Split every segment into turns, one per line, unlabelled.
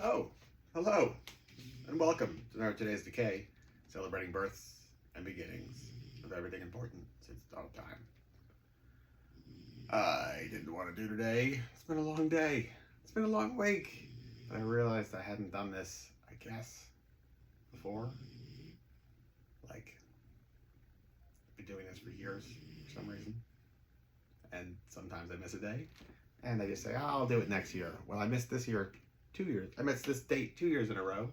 Oh, hello, and welcome to today's Decay, celebrating births and beginnings of everything important since the dawn of time. I didn't want to do today. It's been a long day. It's been a long week. But I realized I hadn't done this, I guess, before. Like, I've been doing this for years for some reason. And sometimes I miss a day. And I just say, oh, I'll do it next year. Well, I missed this year 2 years. I missed this date 2 years in a row.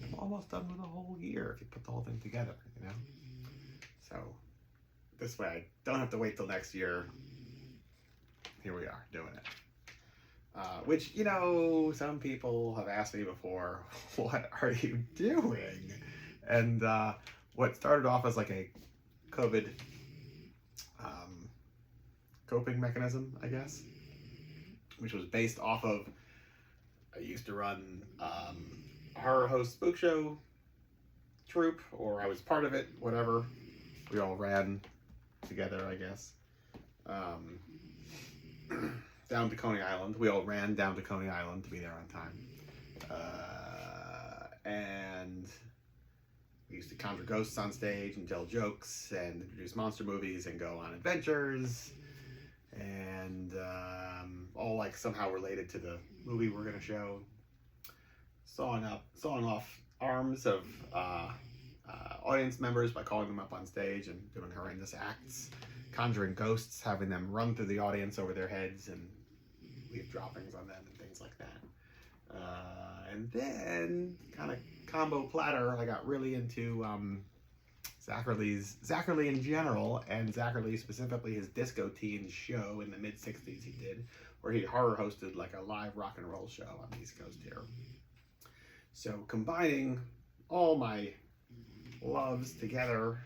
I'm almost done with a whole year if you put the whole thing together, you know? So this way I don't have to wait till next year. Here we are doing it. Which, some people have asked me before, what are you doing? And what started off as like a COVID coping mechanism, I guess, which was based off of, I used to run a horror host spook show troupe, or I was part of it, whatever. We all ran together, I guess. Down to Coney Island. We all ran down to Coney Island to be there on time. And we used to conjure ghosts on stage and tell jokes and introduce monster movies and go on adventures. And all like somehow related to the movie we're going to show. Sawing off arms of audience members by calling them up on stage and doing horrendous acts, conjuring ghosts, having them run through the audience over their heads and leave droppings on them and things like that. And then, kind of combo platter, I got really into Zachary in general, and Zachary specifically his Disco Teens show in the mid-60s he did, where he horror hosted like a live rock and roll show on the East Coast here. So combining all my loves together,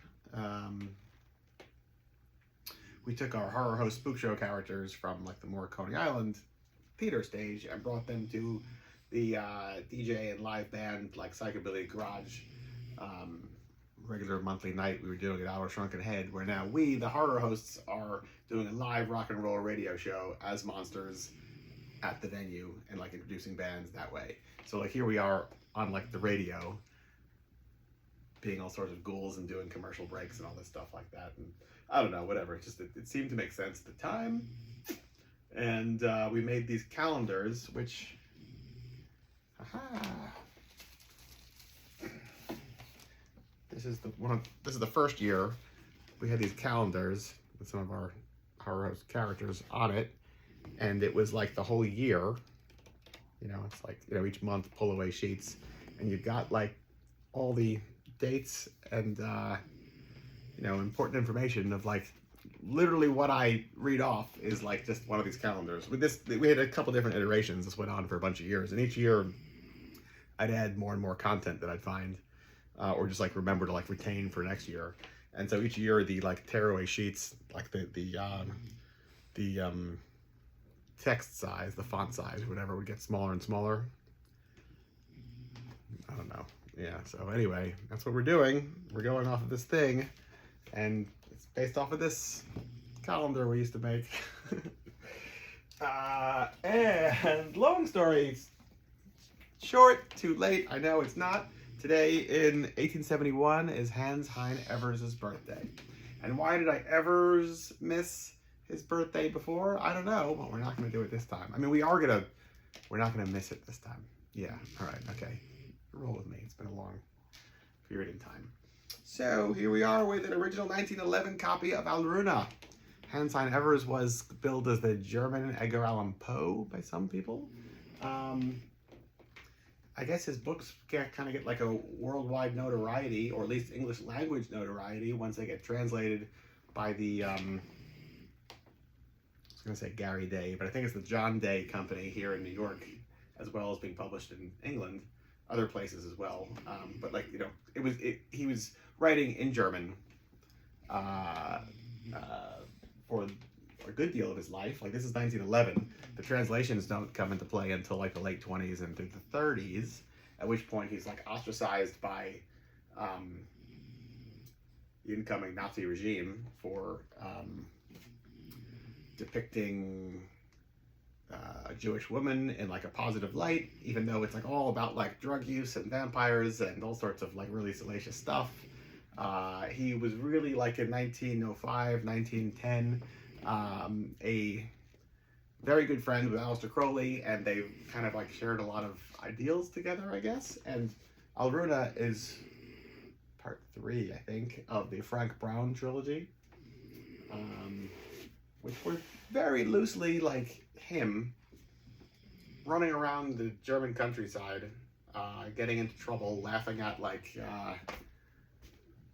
we took our horror host spook show characters from like the more Coney Island theater stage and brought them to the DJ and live band like Psychobilly Garage regular monthly night we were doing at Our Shrunken Head, where now we, the horror hosts, are doing a live rock and roll radio show as monsters at the venue and like introducing bands that way. So like here we are on like the radio being all sorts of ghouls and doing commercial breaks and all this stuff like that. And I don't know, whatever. It seemed to make sense at the time. And we made these calendars, which, this is the first year we had these calendars with some of our horror host characters on it, and it was like the whole year. It's like each month pull away sheets, and you've got like all the dates and important information of like literally what I read off is like just one of these calendars. With this, we had a couple different iterations. This went on for a bunch of years, and each year I'd add more and more content that I'd find. Or just like remember to like retain for next year. And so each year the like tearaway sheets, like the text size, the font size, whatever, would get smaller and smaller. I don't know. Yeah. So anyway, that's what we're doing. We're going off of this thing, and it's based off of this calendar we used to make. And long story short, too late. I know it's not. Today in 1871 is Hans Hein Evers' birthday. And why did I Evers miss his birthday before? I don't know, but we're not going to do it this time. I mean, we're not going to miss it this time. Yeah, all right, okay. Roll with me. It's been a long period in time. So here we are with an original 1911 copy of Alruna. Hans Hein Evers was billed as the German Edgar Allan Poe by some people. I guess his books kind of get like a worldwide notoriety, or at least English language notoriety, once they get translated by the, I was going to say Gary Day, but I think it's the John Day Company here in New York, as well as being published in England, other places as well. But like, he was writing in German for a good deal of his life. Like, this is 1911. The translations don't come into play until like the late 20s and through the 30s, at which point he's like ostracized by the incoming Nazi regime for depicting a Jewish woman in like a positive light, even though it's like all about like drug use and vampires and all sorts of like really salacious stuff. He was really like in 1905, 1910, a very good friend with Aleister Crowley, and they kind of like shared a lot of ideals together, I guess. And Alruna is part 3, I think, of the Frank Brown trilogy, which were very loosely like him running around the German countryside, getting into trouble, laughing at like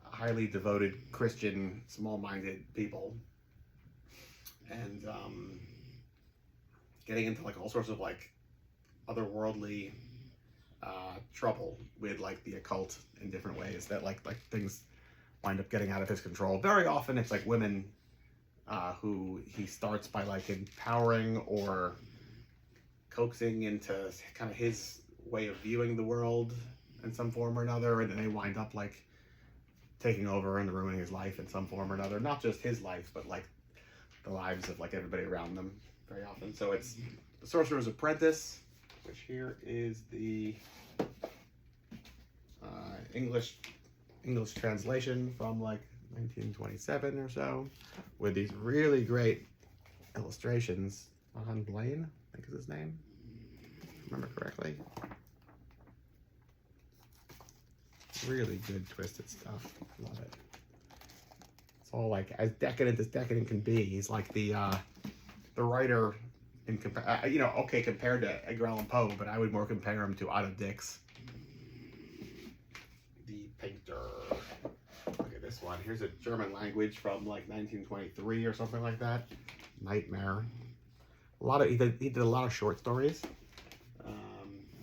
highly devoted Christian, small-minded people, and getting into like all sorts of like otherworldly trouble with like the occult in different ways that like things wind up getting out of his control. Very often it's like women who he starts by like empowering or coaxing into kind of his way of viewing the world in some form or another, and then they wind up like taking over and ruining his life in some form or another. Not just his life, but like the lives of like everybody around them very often. So it's The Sorcerer's Apprentice, which here is the English translation from like 1927 or so, with these really great illustrations. Ron Blaine, I think is his name, if I remember correctly. Really good twisted stuff. Love it. It's all like as decadent can be. He's like the writer in compared to Edgar Allan Poe, but I would more compare him to Otto Dix. The painter. Look at this one. Here's a German language from like 1923 or something like that. Nightmare. He did a lot of short stories.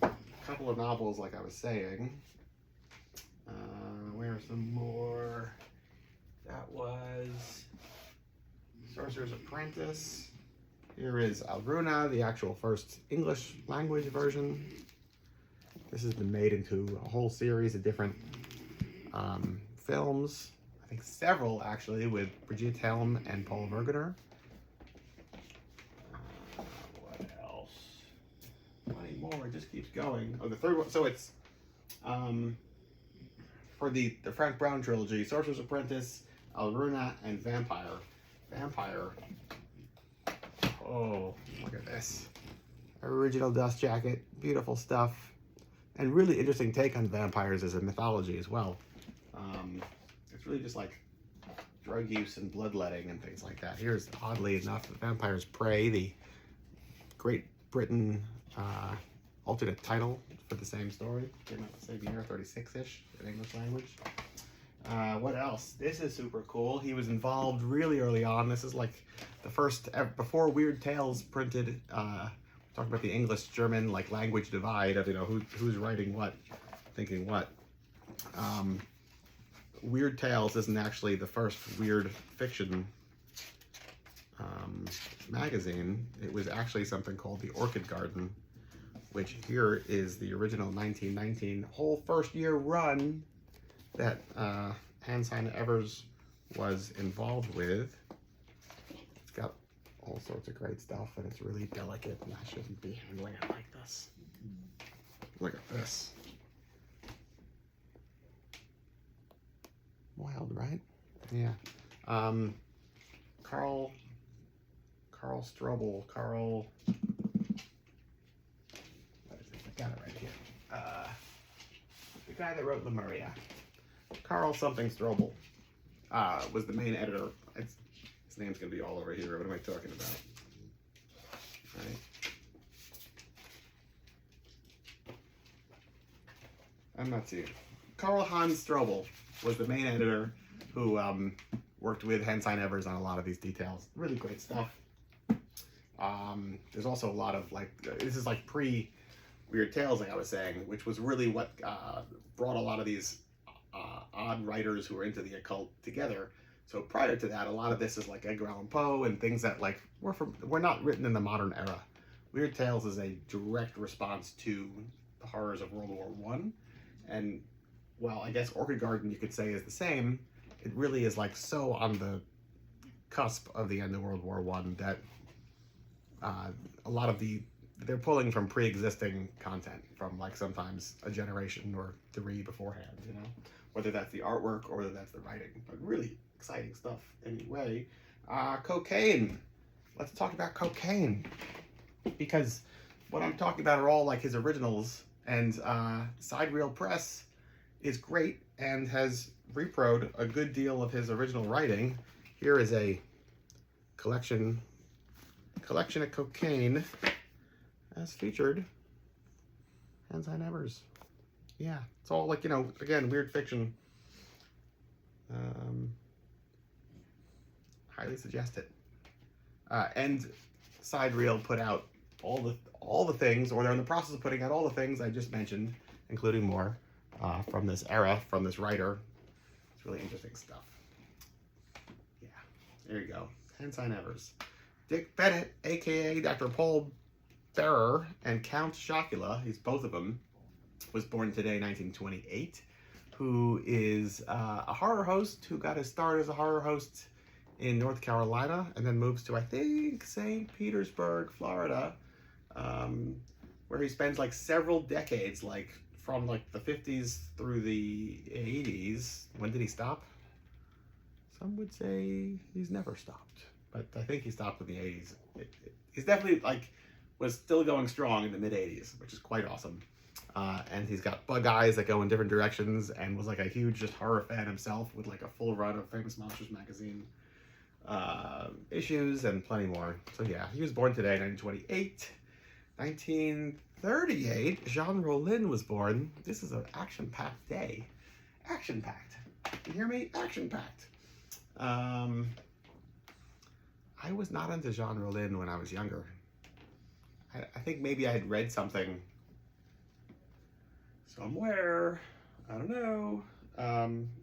A couple of novels, like I was saying. Where's some more? That was Sorcerer's Apprentice. Here is Alruna, the actual first English language version. This has been made into a whole series of different films. I think several actually, with Brigitte Helm and Paul Wegener. What else? Plenty more. It just keeps going. Oh, the third one. So it's for the Frank Brown trilogy: Sorcerer's Apprentice, Alruna, and Vampire. Vampire. Oh, look at this. Original dust jacket. Beautiful stuff. And really interesting take on vampires as a mythology as well. It's really just like drug use and bloodletting and things like that. Here's, oddly enough, The Vampire's Prey, the Great Britain alternate title for the same story. Came out the same year, 36-ish in English language. What else? This is super cool. He was involved really early on. This is like the first, before Weird Tales printed, talking about the English-German like language divide of, who's writing what, thinking what. Weird Tales isn't actually the first weird fiction magazine. It was actually something called The Orchid Garden, which here is the original 1919 whole first year run that Hans Heine Evers was involved with. It's got all sorts of great stuff, and it's really delicate, and I shouldn't be handling it like this. Look at this. Wild, right? Yeah. Carl Strobel. What is it? I got it right here. The guy that wrote Lemuria. Carl something Strobel was the main editor. His name's going to be all over here. What am I talking about? Right. I'm not seeing. Karl Hans Strobel was the main editor who worked with Hans Heine Evers on a lot of these details. Really great stuff. There's also a lot of this is like pre-Weird Tales, like I was saying, which was really what brought a lot of these odd writers who were into the occult together. So prior to that, a lot of this is like Edgar Allan Poe and things that were not written in the modern era. Weird Tales is a direct response to the horrors of World War I. And well, I guess Orchid Garden you could say is the same. It really is like so on the cusp of the end of World War I that a lot of the they're pulling from pre-existing content from like sometimes a generation or three beforehand, you know, whether that's the artwork or whether that's the writing, but really exciting stuff anyway. Cocaine. Let's talk about Cocaine, because what I'm talking about are all like his originals, and Sidereal Press is great and has reproed a good deal of his original writing. Here is a collection of Cocaine as featured Hans Evers. Yeah, it's all like, you know, again, weird fiction. Highly suggest it. And Sidereal put out all the things, or they're in the process of putting out all the things I just mentioned, including more from this era, from this writer. It's really interesting stuff. Yeah, there you go. Hans Evers. Dick Bennett, aka Dr. Paul Bearer, and Count Chocula, he's both of them, was born today, 1928, who is a horror host who got his start as a horror host in North Carolina and then moves to, I think, St. Petersburg, Florida, where he spends like several decades, like from like the 50s through the 80s. When did he stop? Some would say he's never stopped, but I think he stopped in the 80s. He's definitely like was still going strong in the mid 80s, which is quite awesome. And he's got bug eyes that go in different directions, and was like a huge just horror fan himself with like a full run of Famous Monsters magazine issues and plenty more. So yeah, he was born today, 1928. 1938, Jean Rollin was born. This is an action-packed day. Action-packed. You hear me? Action-packed. I was not into Jean Rollin when I was younger. I think maybe I had read something somewhere, I don't know,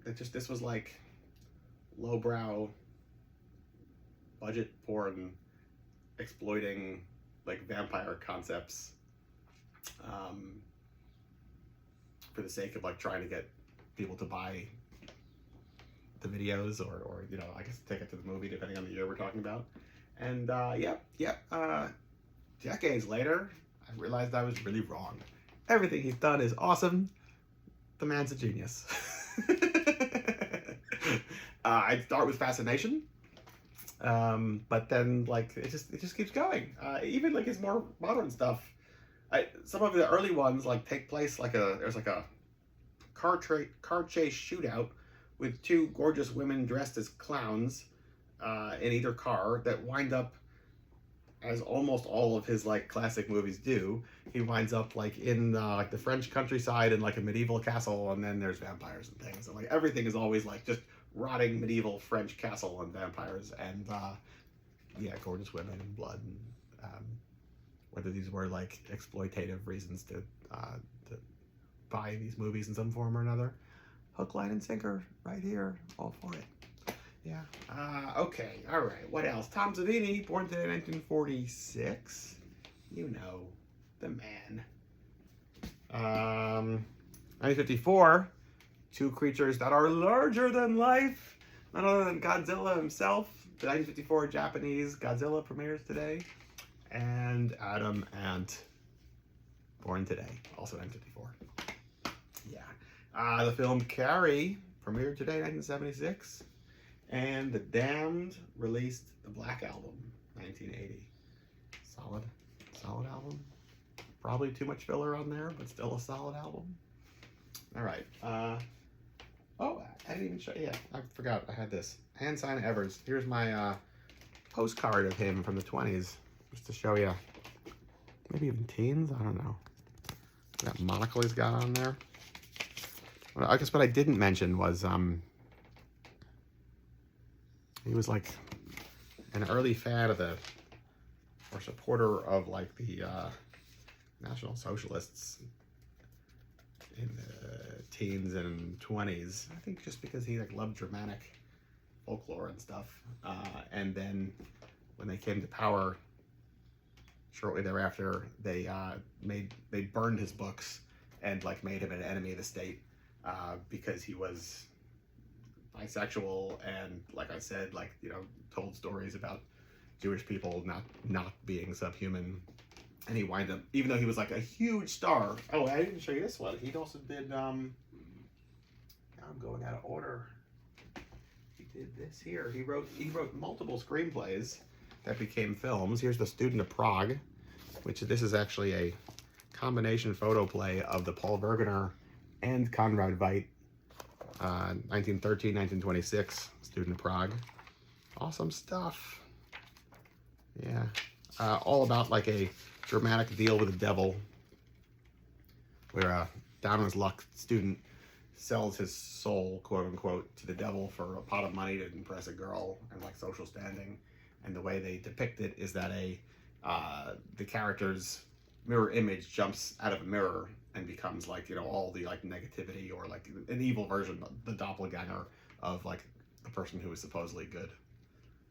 this was like lowbrow budget porn exploiting like vampire concepts for the sake of like trying to get people to buy the videos or you know, I guess take it to the movie depending on the year we're talking about. And decades later, I realized I was really wrong. Everything he's done is awesome. The man's a genius. I'd start with Fascination, but then like it just keeps going. Even like his more modern stuff. Some of the early ones like take place like there's like a car chase shootout with two gorgeous women dressed as clowns in either car that wind up, as almost all of his like classic movies do, he winds up like in like the French countryside in like a medieval castle, and then there's vampires and things, and like everything is always like just rotting medieval French castle and vampires and yeah, gorgeous women and blood, and whether these were like exploitative reasons to buy these movies in some form or another. Hook, line, and sinker right here, all for it. Yeah. Okay. All right. What else? Tom Savini, born today, 1946. You know, the man. 1954. Two creatures that are larger than life. None other than Godzilla himself. The 1954 Japanese Godzilla premieres today. And Adam Ant, born today, also 1954. Yeah. The film Carrie premiered today, 1976. And The Damned released the Black Album, 1980. Solid album. Probably too much filler on there, but still a solid album. All right. Oh, I didn't even show you. Yeah, I forgot I had this. Hans Evers. Here's my postcard of him from the 20s, just to show you. Maybe even teens. I don't know. That monocle he's got on there. Well, I guess what I didn't mention was he was like an early fan of or supporter of like the National Socialists in the teens and 20s. I think just because he like loved Germanic folklore and stuff. And then when they came to power, shortly thereafter, they burned his books and like made him an enemy of the state because he was bisexual and, like I said, like, you know, told stories about Jewish people not being subhuman And he wind up, even though he was like a huge star. Oh, I didn't show you this one. He also did, now I'm going out of order. He did this here. He wrote multiple screenplays that became films. Here's The Student of Prague, which this is actually a combination photo play of the Paul Wegener and Conrad Veidt 1913, 1926, Student of Prague. Awesome stuff. Yeah. All about like a dramatic deal with the devil, where a down on his luck student sells his soul, quote unquote, to the devil for a pot of money to impress a girl and like social standing. And the way they depict it is that the character's mirror image jumps out of a mirror and becomes like, you know, all the like negativity or like an evil version, the doppelganger of like the person who is supposedly good,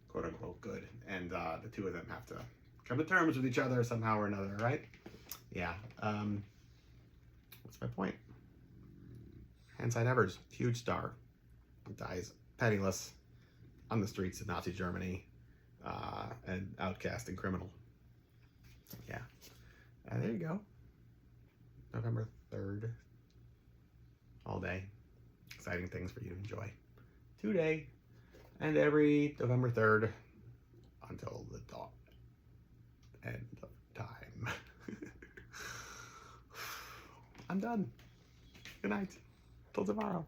quote unquote good. And the two of them have to come to terms with each other somehow or another, right? Yeah. What's my point? Handside Evers, huge star, dies penniless on the streets of Nazi Germany, and outcast and criminal. Yeah. There you go. November 3rd. All day. Exciting things for you to enjoy. Today and every November 3rd until the dawn. End of time. I'm done. Good night. Till tomorrow.